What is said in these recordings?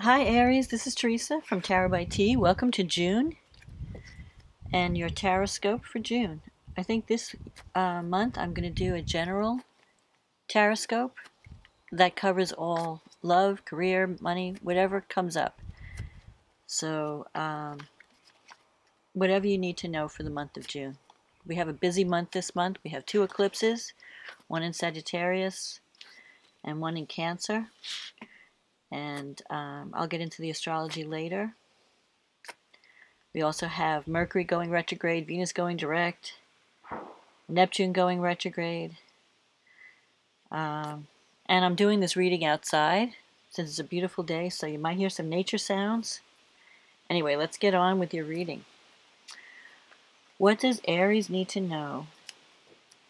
Hi Aries, this is Teresa from Tarot by T. Welcome to June and your TarotScope for June. I think this month I'm going to do a general TarotScope that covers all love, career, money, whatever comes up. So whatever you need to know for the month of June. We have a busy month this month. We have 2 eclipses, one in Sagittarius and one in Cancer. And I'll get into the astrology later. We also have Mercury going retrograde, Venus going direct, Neptune going retrograde. And I'm doing this reading outside since it's a beautiful day, so you might hear some nature sounds. Anyway, let's get on with your reading. What does Aries need to know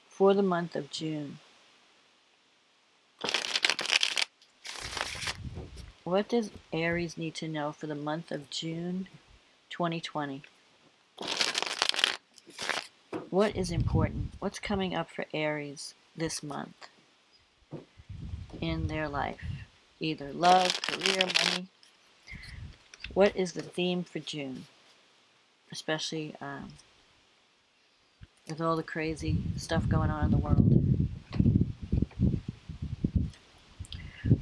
for the month of June? What does Aries need to know for the month of June 2020? What is important? What's coming up for Aries this month in their life? Either love, career, money. What is the theme for June? Especially with all the crazy stuff going on in the world.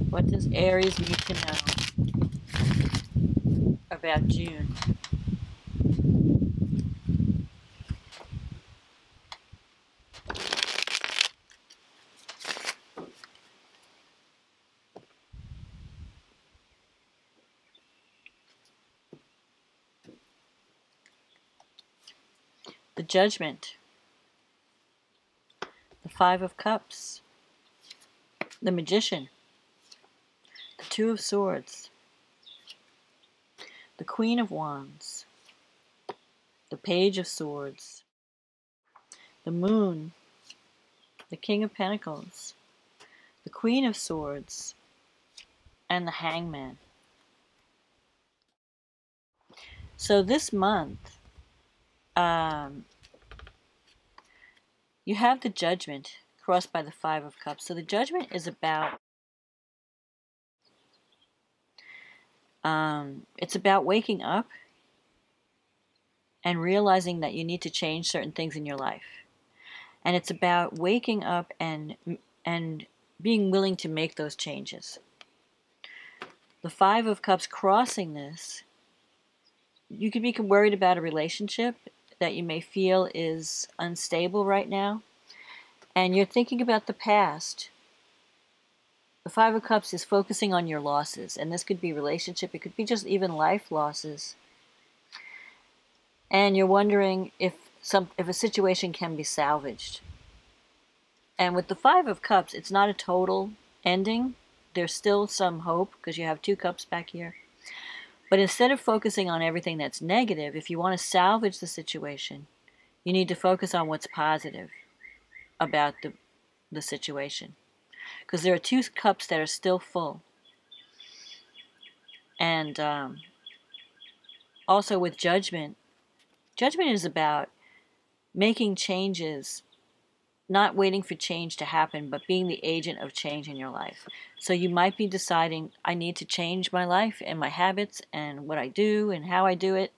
What does Aries need to know about June? The Judgment, the Five of Cups, the Magician, the Two of Swords, the Queen of Wands, the Page of Swords, the Moon, the King of Pentacles, the Queen of Swords, and the Hangman. So this month, you have the Judgment crossed by the Five of Cups. So the Judgment is about it's about waking up and realizing that you need to change certain things in your life. And it's about waking up and being willing to make those changes. The Five of Cups crossing this, you could be worried about a relationship that you may feel is unstable right now. And you're thinking about the past. The Five of Cups is focusing on your losses. And this could be relationship. It could be just even life losses. And you're wondering if a situation can be salvaged. And with the Five of Cups, it's not a total ending. There's still some hope because you have 2 cups back here. But instead of focusing on everything that's negative, if you want to salvage the situation, you need to focus on what's positive about the situation. Because there are 2 cups that are still full. And also with Judgment, Judgment is about making changes, not waiting for change to happen, but being the agent of change in your life. So you might be deciding, I need to change my life and my habits and what I do and how I do it.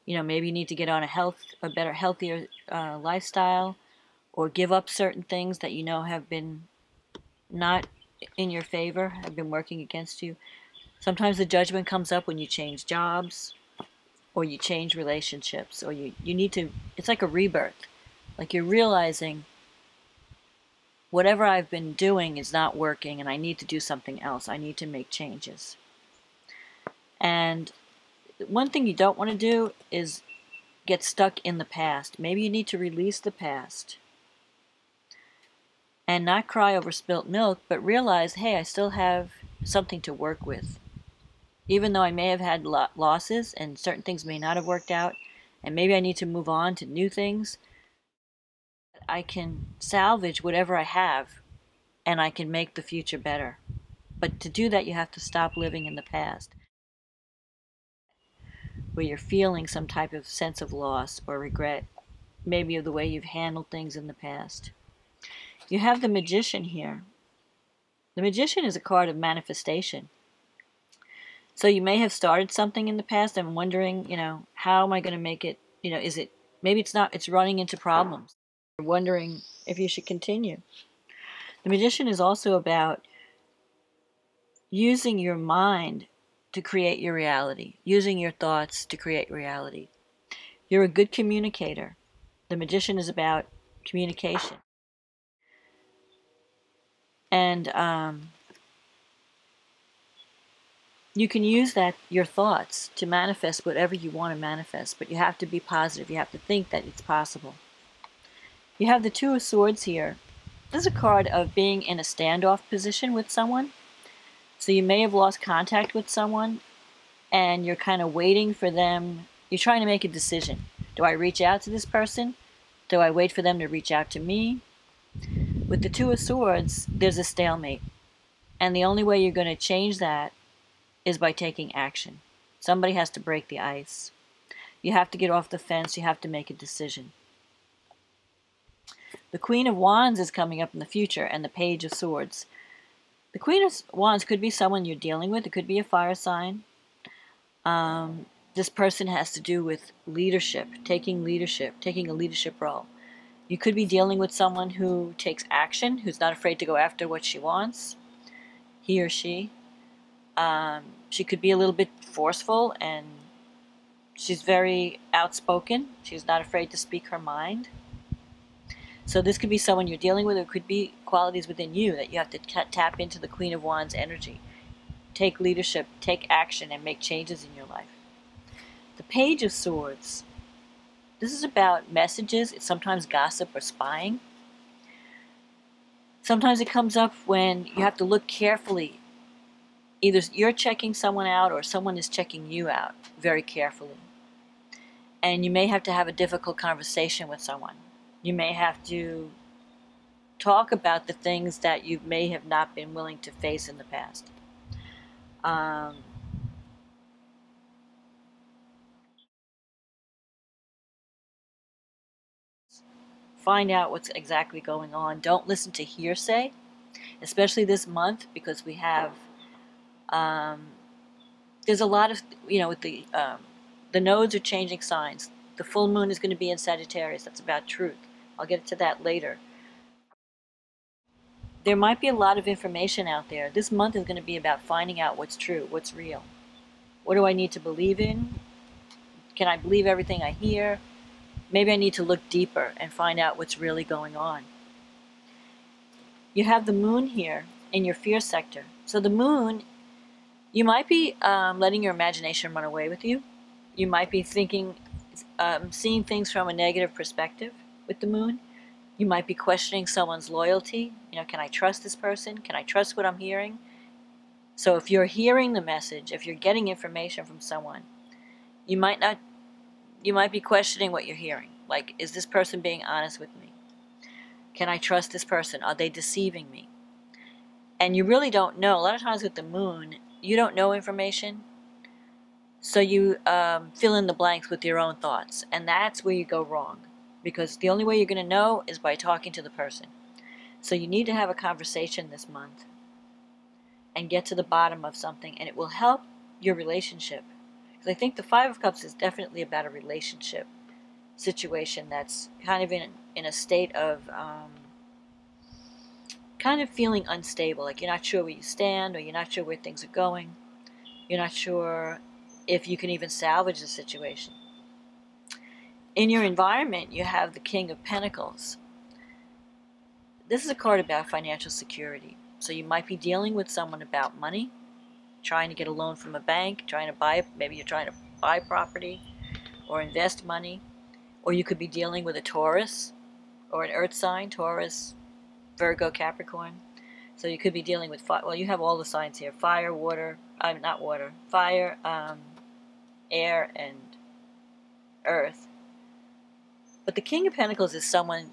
You know, maybe you need to get on a better, healthier lifestyle, or give up certain things that you know have been not in your favor, have been working against you. Sometimes the Judgment comes up when you change jobs, or you change relationships, or you need to, it's like a rebirth. Like you're realizing, whatever I've been doing is not working and I need to do something else. I need to make changes. And one thing you don't want to do is get stuck in the past. Maybe you need to release the past and not cry over spilt milk, but realize, hey, I still have something to work with. Even though I may have had losses and certain things may not have worked out, and maybe I need to move on to new things, I can salvage whatever I have and I can make the future better. But to do that, you have to stop living in the past, where you're feeling some type of sense of loss or regret, maybe of the way you've handled things in the past. You have the Magician here. The Magician is a card of manifestation. So you may have started something in the past and wondering, how am I going to make it, maybe it's not, it's running into problems. You're wondering if you should continue. The Magician is also about using your mind to create your reality, using your thoughts to create reality. You're a good communicator. The Magician is about communication. And you can use your thoughts to manifest whatever you want to manifest, but you have to be positive. You have to think that it's possible. You have the Two of Swords here. This is a card of being in a standoff position with someone. So you may have lost contact with someone, and you're kind of waiting for them. You're trying to make a decision. Do I reach out to this person? Do I wait for them to reach out to me? With the Two of Swords, there's a stalemate. And the only way you're going to change that is by taking action. Somebody has to break the ice. You have to get off the fence. You have to make a decision. The Queen of Wands is coming up in the future, and the Page of Swords. The Queen of Wands could be someone you're dealing with. It could be a fire sign. This person has to do with leadership, taking a leadership role. You could be dealing with someone who takes action, who's not afraid to go after what she wants, he or she. She could be a little bit forceful, and she's very outspoken. She's not afraid to speak her mind. So this could be someone you're dealing with, or it could be qualities within you that you have to tap into the Queen of Wands energy. Take leadership, take action, and make changes in your life. The Page of Swords. This is about messages. It's sometimes gossip or spying. Sometimes it comes up when you have to look carefully. Either you're checking someone out or someone is checking you out very carefully. And you may have to have a difficult conversation with someone. You may have to talk about the things that you may have not been willing to face in the past. Find out what's exactly going on. Don't listen to hearsay, especially this month, because we have there's a lot of, with the nodes are changing signs. The full moon is going to be in Sagittarius. That's about truth. I'll get to that later. There might be a lot of information out there. This month is going to be about finding out what's true, what's real. What do I need to believe in? Can I believe everything I hear? Maybe I need to look deeper and find out what's really going on. You have the moon here in your fear sector. So the moon, you might be letting your imagination run away with you. You might be thinking, seeing things from a negative perspective with the moon. You might be questioning someone's loyalty. Can I trust this person? Can I trust what I'm hearing? So if you're hearing the message, if you're getting information from someone, you might be questioning what you're hearing. Like, is this person being honest with me? Can I trust this person? Are they deceiving me? And you really don't know. A lot of times with the moon, you don't know information. So you fill in the blanks with your own thoughts. And that's where you go wrong. Because the only way you're going to know is by talking to the person. So you need to have a conversation this month and get to the bottom of something. And it will help your relationship. Because I think the Five of Cups is definitely about a relationship situation that's kind of in a state of kind of feeling unstable. Like you're not sure where you stand, or you're not sure where things are going. You're not sure if you can even salvage the situation. In your environment, you have the King of Pentacles. This is a card about financial security. So you might be dealing with someone about money, trying to get a loan from a bank, maybe you're trying to buy property or invest money. Or you could be dealing with a Taurus or an earth sign, Taurus, Virgo, Capricorn. So you could be dealing with, you have all the signs here: fire, water, not water, fire, air, and earth. But the King of Pentacles is someone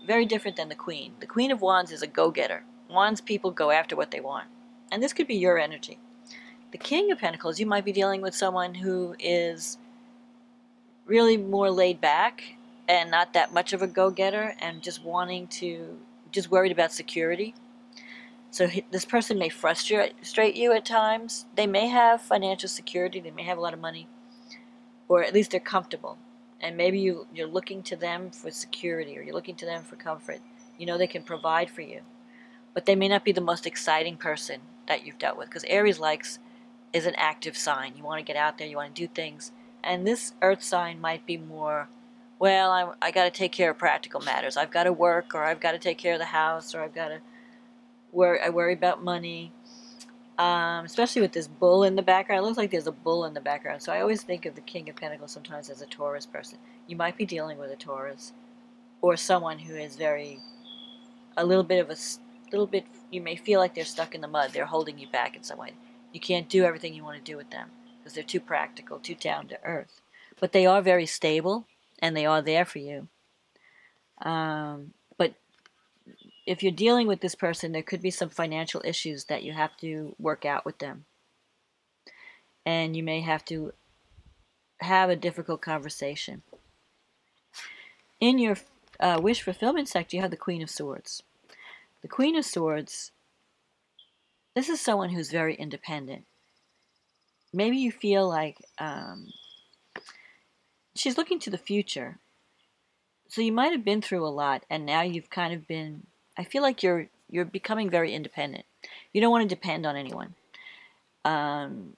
very different than the Queen. The Queen of Wands is a go-getter. Wands people go after what they want. And this could be your energy. The King of Pentacles, you might be dealing with someone who is really more laid back and not that much of a go-getter, and just worried about security. So this person may frustrate you at times. They may have financial security. They may have a lot of money, or at least they're comfortable. And maybe you're looking to them for security, or you're looking to them for comfort. You know they can provide for you. But they may not be the most exciting person that you've dealt with, because Aries is an active sign. You want to get out there, you want to do things. And this earth sign might be more, well, I got to take care of practical matters. I've got to work, or I've got to take care of the house, or I've got to I worry about money. Especially with this bull in the background. It looks like there's a bull in the background. So I always think of the King of Pentacles sometimes as a Taurus person. You might be dealing with a Taurus, or someone who is you may feel like they're stuck in the mud. They're holding you back in some way. You can't do everything you want to do with them because they're too practical, too down to earth. But they are very stable, and they are there for you. But if you're dealing with this person, there could be some financial issues that you have to work out with them. And you may have to have a difficult conversation. In your wish fulfillment sector, you have the Queen of Swords. The Queen of Swords, this is someone who's very independent. Maybe you feel like she's looking to the future. So you might have been through a lot, and now you've kind of been, I feel like you're becoming very independent. You don't want to depend on anyone.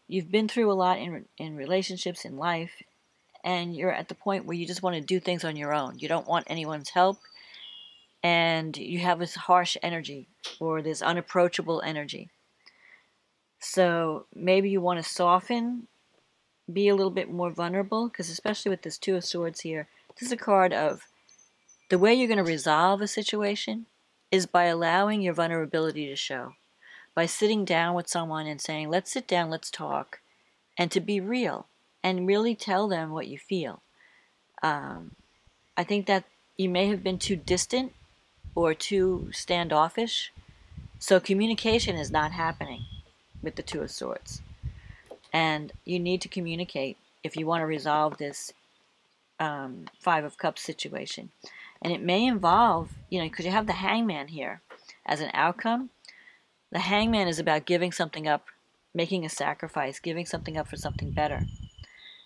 You've been through a lot in relationships, in life, and you're at the point where you just want to do things on your own. You don't want anyone's help, and you have this harsh energy, or this unapproachable energy. So maybe you want to soften, be a little bit more vulnerable, because especially with this Two of Swords here, this is a card of the way you're going to resolve a situation is by allowing your vulnerability to show. By sitting down with someone and saying, let's sit down, let's talk, and to be real, and really tell them what you feel. I think that you may have been too distant or too standoffish, so communication is not happening with the Two of Swords. And you need to communicate if you want to resolve this Five of Cups situation. And it may involve, because you have the Hangman here as an outcome. The Hangman is about giving something up, making a sacrifice, giving something up for something better.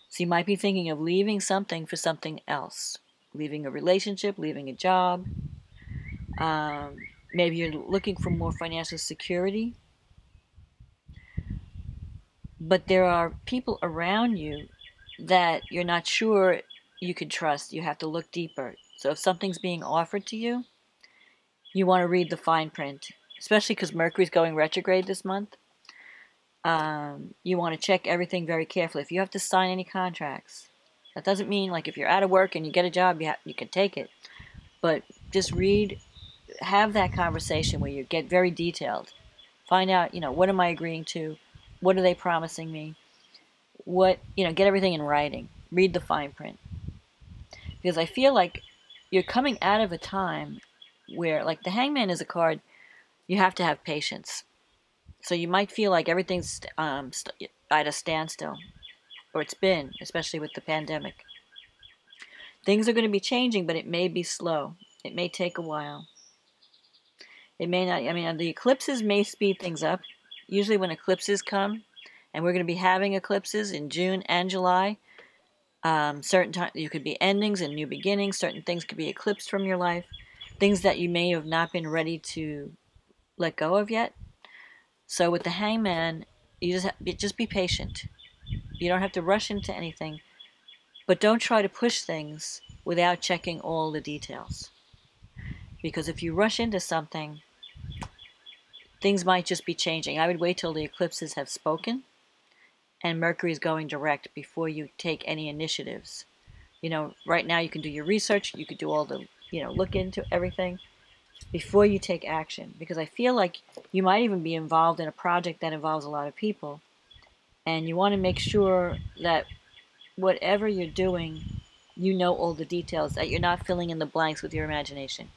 So you might be thinking of leaving something for something else. Leaving a relationship, leaving a job. Maybe you're looking for more financial security. But there are people around you that you're not sure you can trust. You have to look deeper. So if something's being offered to you, you want to read the fine print, especially because Mercury's going retrograde this month. You want to check everything very carefully. If you have to sign any contracts, that doesn't mean like if you're out of work and you get a job, you can take it. But just have that conversation where you get very detailed. Find out, what am I agreeing to? What are they promising me? Get everything in writing. Read the fine print. Because I feel like you're coming out of a time where, like the Hangman is a card, you have to have patience. So you might feel like everything's at a standstill. Or it's been, especially with the pandemic. Things are going to be changing, but it may be slow. It may take a while. It may not, the eclipses may speed things up. Usually when eclipses come, and we're going to be having eclipses in June and July, certain times you could be endings and new beginnings. Certain things could be eclipsed from your life. Things that you may have not been ready to let go of yet. So with the Hangman, you just be patient. You don't have to rush into anything, but don't try to push things without checking all the details. Because if you rush into something, things might just be changing. I would wait till the eclipses have spoken and Mercury is going direct before you take any initiatives. Right now you can do your research, you could do all the, look into everything before you take action. Because I feel like you might even be involved in a project that involves a lot of people. And you want to make sure that whatever you're doing, you know all the details, that you're not filling in the blanks with your imagination.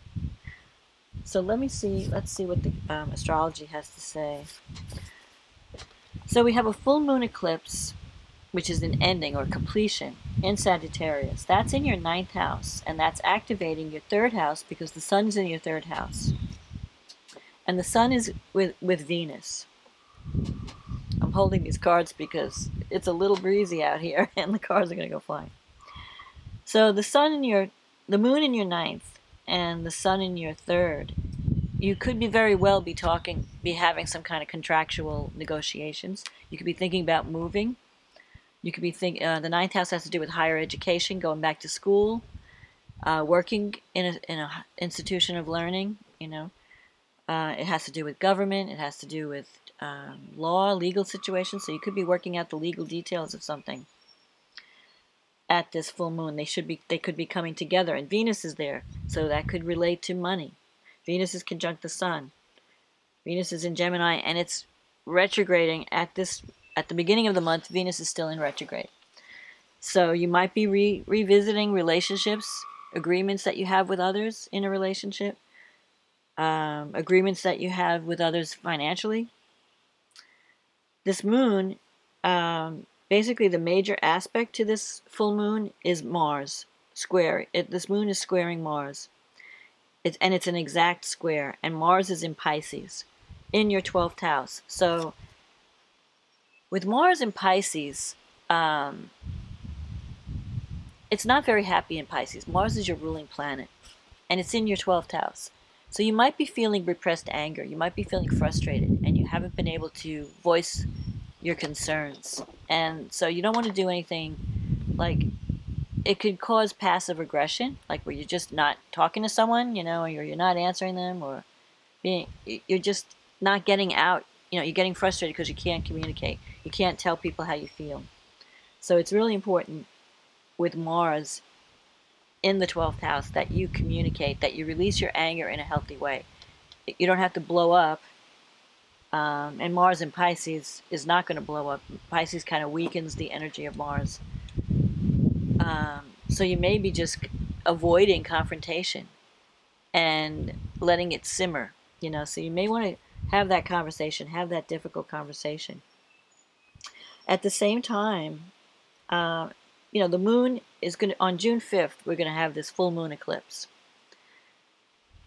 So let's see what the astrology has to say. So we have a full moon eclipse, which is an ending or completion in Sagittarius. That's in your 9th house, and that's activating your 3rd house because the sun's in your 3rd house. And the sun is with Venus. I'm holding these cards because it's a little breezy out here and the cards are going to go flying. So the moon in your ninth and the sun in your third, you could very well be having some kind of contractual negotiations. You could be thinking about moving. You could be the ninth house has to do with higher education, going back to school, working in a institution of learning. It has to do with government. It has to do with law, legal situations. So you could be working out the legal details of something at this full moon. They could be coming together, and Venus is there, so that could relate to money. Venus is conjunct the sun. Venus is in Gemini, and it's retrograding at the beginning of the month. Venus is still in retrograde. So you might be revisiting relationships, agreements that you have with others in a relationship, agreements that you have with others financially. This moon, basically the major aspect to this full moon is Mars square. This moon is squaring Mars. It's an exact square, and Mars is in Pisces, in your 12th house. So with Mars in Pisces, it's not very happy in Pisces. Mars is your ruling planet, and it's in your 12th house. So you might be feeling repressed anger. You might be feeling frustrated, and you haven't been able to voice your concerns. And so you don't want to do anything like, it could cause passive aggression, like where you're just not talking to someone, or you're not answering them, or you're just not getting out. You're getting frustrated because you can't communicate. You can't tell people how you feel. So it's really important with Mars in the 12th house that you communicate, that you release your anger in a healthy way. You don't have to blow up. And Mars in Pisces is not going to blow up. Pisces kind of weakens the energy of Mars. So you may be just avoiding confrontation and letting it simmer, so you may want to have that conversation, have that difficult conversation. At the same time, the moon is on June 5th, we're going to have this full moon eclipse.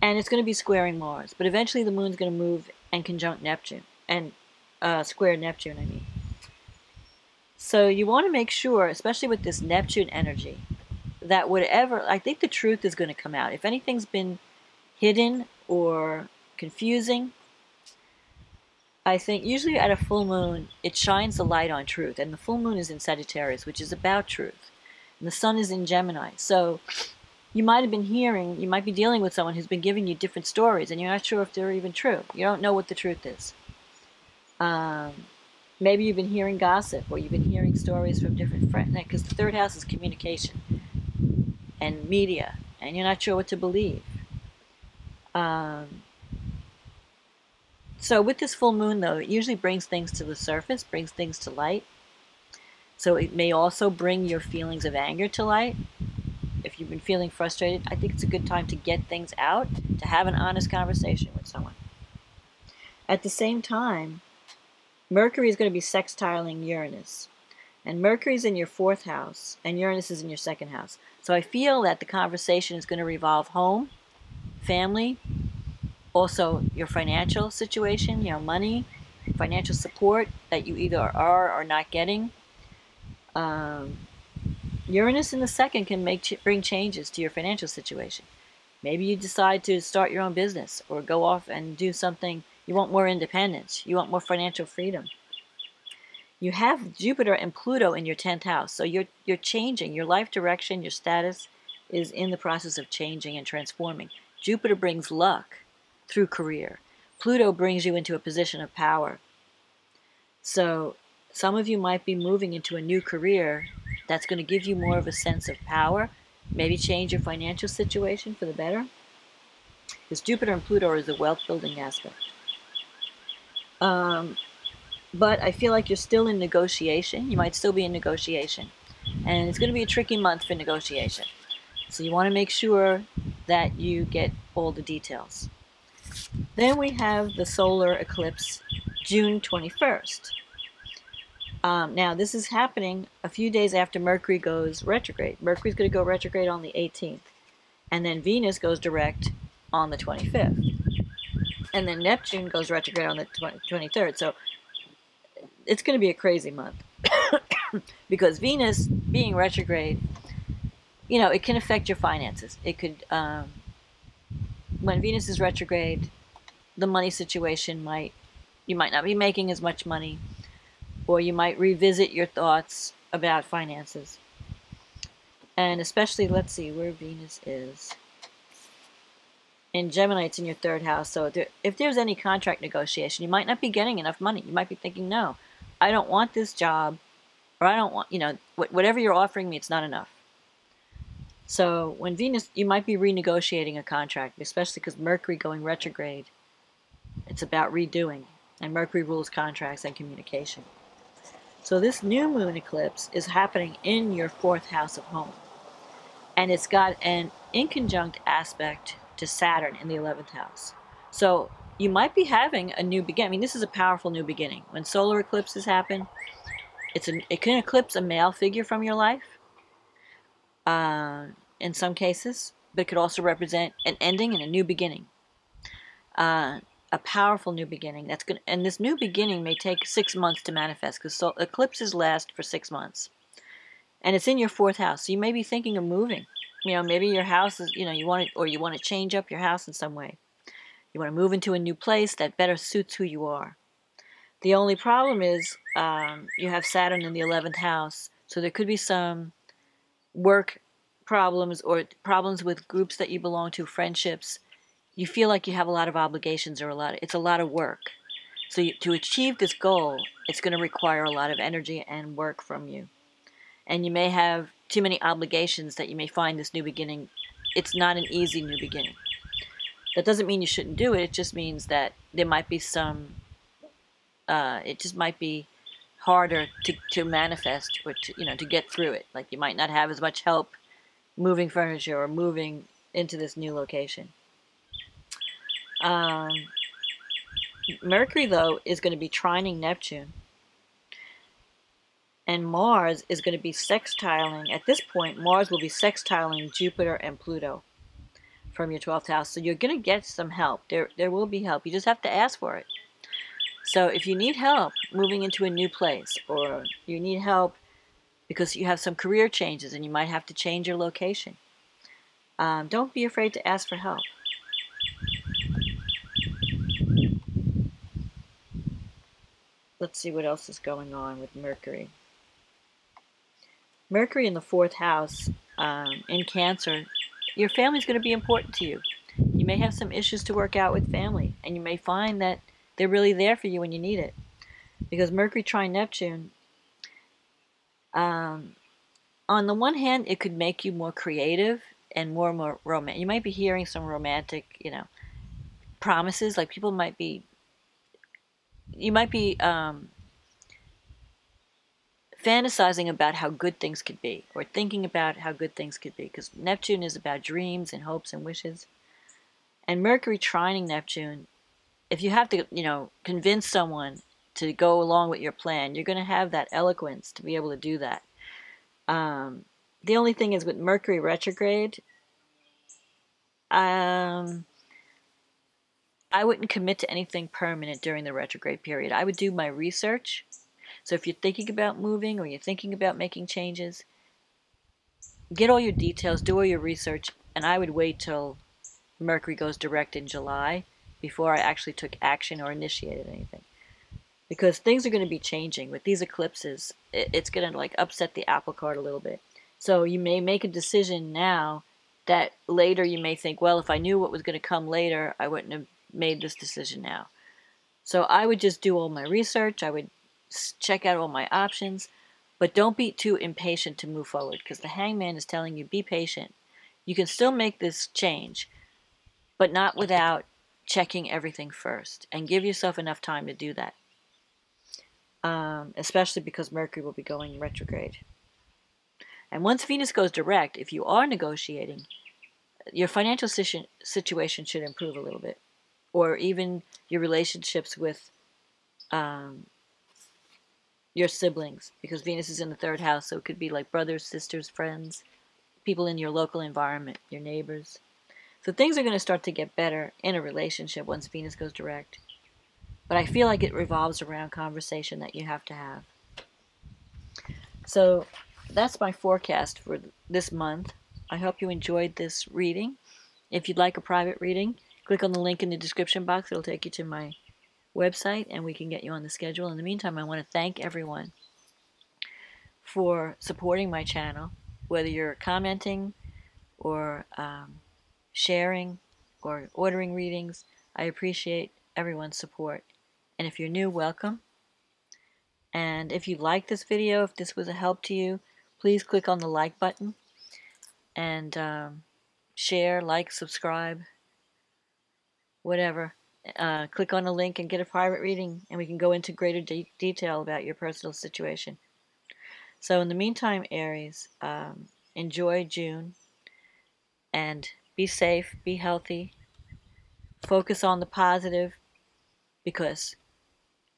And it's going to be squaring Mars, but eventually the moon's going to move and conjunct Neptune, and square Neptune, I mean. So you want to make sure, especially with this Neptune energy, that I think the truth is going to come out. If anything's been hidden or confusing, I think usually at a full moon, it shines the light on truth. And the full moon is in Sagittarius, which is about truth. And the sun is in Gemini. So you might be dealing with someone who's been giving you different stories, and you're not sure if they're even true. You don't know what the truth is. Maybe you've been hearing gossip, or you've been hearing stories from different friends, because the third house is communication and media, and you're not sure what to believe. So with this full moon, though, it usually brings things to the surface, brings things to light. So it may also bring your feelings of anger to light. If you've been feeling frustrated, I think it's a good time to get things out, to have an honest conversation with someone. At the same time, Mercury is going to be sextiling Uranus. And Mercury is in your 4th house, and Uranus is in your 2nd house. So I feel that the conversation is going to revolve home, family, also your financial situation, money, financial support that you either are or not getting. Uranus in the 2nd can bring changes to your financial situation. Maybe you decide to start your own business or go off and do something. You want more independence. You want more financial freedom. You have Jupiter and Pluto in your 10th house. So you're changing. Your life direction, your status is in the process of changing and transforming. Jupiter brings luck through career. Pluto brings you into a position of power. So some of you might be moving into a new career that's going to give you more of a sense of power, maybe change your financial situation for the better. Because Jupiter and Pluto is a wealth-building aspect. But I feel like you're still in negotiation. You might still be in negotiation. And it's going to be a tricky month for negotiation. So you want to make sure that you get all the details. Then we have the solar eclipse, June 21st. Now, this is happening a few days after Mercury goes retrograde. Mercury's going to go retrograde on the 18th. And then Venus goes direct on the 25th. And then Neptune goes retrograde on the 23rd. So it's going to be a crazy month. Because Venus being retrograde, you know, it can affect your finances. It could, when Venus is retrograde, the money situation you might not be making as much money, or you might revisit your thoughts about finances. And especially, let's see where Venus is. In Gemini, it's in your third house. So if there's any contract negotiation, you might not be getting enough money. You might be thinking, no, I don't want this job, or I don't want, you know, whatever you're offering me, it's not enough. So when Venus, you might be renegotiating a contract, especially because Mercury going retrograde, it's about redoing. And Mercury rules contracts and communication. So this new moon eclipse is happening in your fourth house of home. And it's got an inconjunct aspect to Saturn in the 11th house. So you might be having a new beginning. I mean, this is a powerful new beginning. When solar eclipses happen, it can eclipse a male figure from your life in some cases, but it could also represent an ending and a new beginning. A powerful new beginning. And this new beginning may take 6 months to manifest, because eclipses last for 6 months. And it's in your fourth house. So you may be thinking of moving. You know, maybe your house is, you know, you want to change up your house in some way. You want to move into a new place that better suits who you are. The only problem is you have Saturn in the 11th house. So there could be some work problems or problems with groups that you belong to, friendships. You feel like you have a lot of obligations, or it's a lot of work. So to achieve this goal, it's going to require a lot of energy and work from you. And you may have too many obligations that you may find this new beginning, it's not an easy new beginning. That doesn't mean you shouldn't do it. It just means that there might be it just might be harder to manifest, or to get through it. Like you might not have as much help moving furniture or moving into this new location. Mercury, though, is going to be trining Neptune. And Mars is going to be sextiling. At this point, Mars will be sextiling Jupiter and Pluto from your 12th house. So you're going to get some help. There will be help. You just have to ask for it. So if you need help moving into a new place, or you need help because you have some career changes and you might have to change your location, don't be afraid to ask for help. Let's see what else is going on with Mercury. Mercury in the fourth house, in Cancer, your family is going to be important to you. You may have some issues to work out with family, and you may find that they're really there for you when you need it. Because Mercury trine Neptune, on the one hand, it could make you more creative and more romantic. You might be hearing some romantic, promises. Like you might be fantasizing about how good things could be, or thinking about how good things could be, because Neptune is about dreams and hopes and wishes. And Mercury trining Neptune, if you have to, convince someone to go along with your plan, you're going to have that eloquence to be able to do that. The only thing is with Mercury retrograde, I wouldn't commit to anything permanent during the retrograde period. I would do my research. So if you're thinking about moving, or you're thinking about making changes, get all your details, do all your research, and I would wait till Mercury goes direct in July before I actually took action or initiated anything. Because things are going to be changing with these eclipses. It's going to upset the apple cart a little bit. So you may make a decision now that later you may think, well, if I knew what was going to come later, I wouldn't have made this decision now. So I would just do all my research. I would check out all my options, but don't be too impatient to move forward, because the Hangman is telling you, be patient. You can still make this change, but not without checking everything first, and give yourself enough time to do that. Especially because Mercury will be going retrograde. And once Venus goes direct, if you are negotiating, your financial situation should improve a little bit, or even your relationships with your siblings, because Venus is in the third house, so it could be like brothers, sisters, friends, people in your local environment, your neighbors. So things are going to start to get better in a relationship once Venus goes direct. But I feel like it revolves around conversation that you have to have. So that's my forecast for this month. I hope you enjoyed this reading. If you'd like a private reading, click on the link in the description box. It'll take you to my website and we can get you on the schedule. In the meantime, I want to thank everyone for supporting my channel, whether you're commenting or sharing or ordering readings. I appreciate everyone's support. And if you're new, welcome. And if you like this video, if this was a help to you, please click on the like button and share, like, subscribe, whatever. Click on the link and get a private reading, and we can go into greater detail about your personal situation. So in the meantime, Aries, enjoy June and be safe, be healthy, focus on the positive, because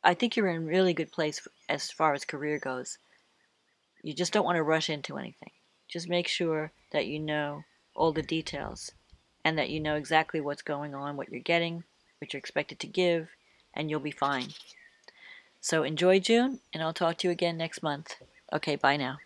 I think you're in a really good place as far as career goes. You just don't want to rush into anything. Just make sure that you know all the details and that you know exactly what's going on, what you're getting, what you're expected to give, and you'll be fine. So enjoy June, and I'll talk to you again next month. Okay, bye now.